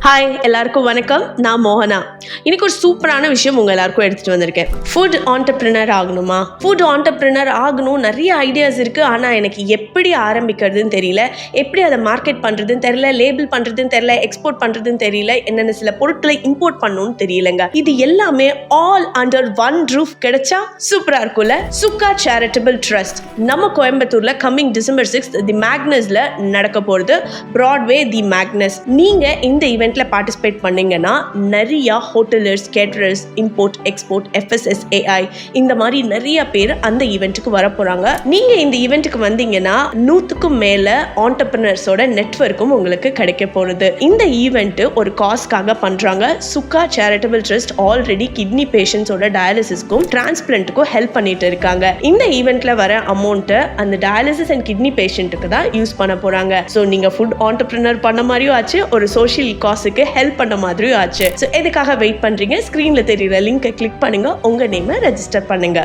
Hi எல்லாருக்கும் வணக்கம். நான் மோகனா. இன்னைக்கு ஒரு சூப்பரான விஷயம் உங்கள் எல்லாருக்கும் எடுத்துகிட்டு வந்திருக்கேன். ஃபுட் ஆண்டர்ப்ரினர் ஆகணுமா? ஃபுட் ஆண்டர்ப்ரினர் ஆகணும், நிறைய ஐடியாஸ் இருக்குது. ஆனால் எனக்கு எப்படி ஆரம்பிக்கிறதுன்னு தெரியல, எப்படி அதை மார்க்கெட் பண்ணுறதுன்னு தெரியல, லேபிள் பண்ணுறதுன்னு தெரியல, எக்ஸ்போர்ட் பண்ணுறதுன்னு தெரியல, என்னென்ன சில பொருட்களை இம்போர்ட் பண்ணணும்னு தெரியலங்க. இது எல்லாமே ஆல் அண்டர் ஒன் ரூஃப் கிடைச்சா சூப்பராக இருக்கும்ல. சுக்கா சேரிட்டபிள் ட்ரஸ்ட் நம்ம கோயம்புத்தூரில் கம்மிங் December 6th தி மேக்னஸில் நடக்க போகிறது. ப்ராட்வே தி மேக்னஸ். நீங்கள் இந்த ஈவெண்ட்டில் பார்ட்டிசிபேட் பண்ணீங்கன்னா நிறைய ஹோட்டலர்ஸ், கேட்டரர்ஸ், இம்போர்ட், எக்ஸ்போர்ட், FSSAI இந்த மாதிரி நிறைய பேர் அந்த ஈவெண்ட்டுக்கு வர போகிறாங்க. நீங்கள் இந்த ஈவெண்ட்டுக்கு வந்தீங்கன்னா 100க்கும் மேலே ஆண்டர்பிரினர்ஸோட நெட்வொர்க்கும் உங்களுக்கு கிடைக்க போகிறது. இந்த ஈவெண்ட்டு ஒரு காஸ்க்காக பண்ணுறாங்க. சுக்கா சேரிட்டபிள் ட்ரஸ்ட் ஆல்ரெடி கிட்னி பேஷண்ட்ஸோட டயாலிசிஸ்க்கும் டிரான்ஸ்பிளண்ட்டுக்கும் ஹெல்ப் பண்ணிட்டு இருக்காங்க. இந்த ஈவெண்ட்டில் வர அமௌண்ட்டை அந்த டயாலிசிஸ் அண்ட் கிட்னி பேஷண்ட்டுக்கு தான் யூஸ் பண்ண போகிறாங்க. ஸோ நீங்கள் ஃபுட் ஆண்டர்பிரினர் பண்ண மாதிரியும் ஆச்சு, ஒரு சோஷியல் காசுக்கு ஹெல்ப் பண்ண மாதிரியும் ஆச்சு. ஸோ எதுக்காக வெயிட் பண்றீங்க? ஸ்கிரீன்ல தெரியுற லிங்கை கிளிக் பண்ணுங்க, உங்க நேமை ரெஜிஸ்டர் பண்ணுங்க.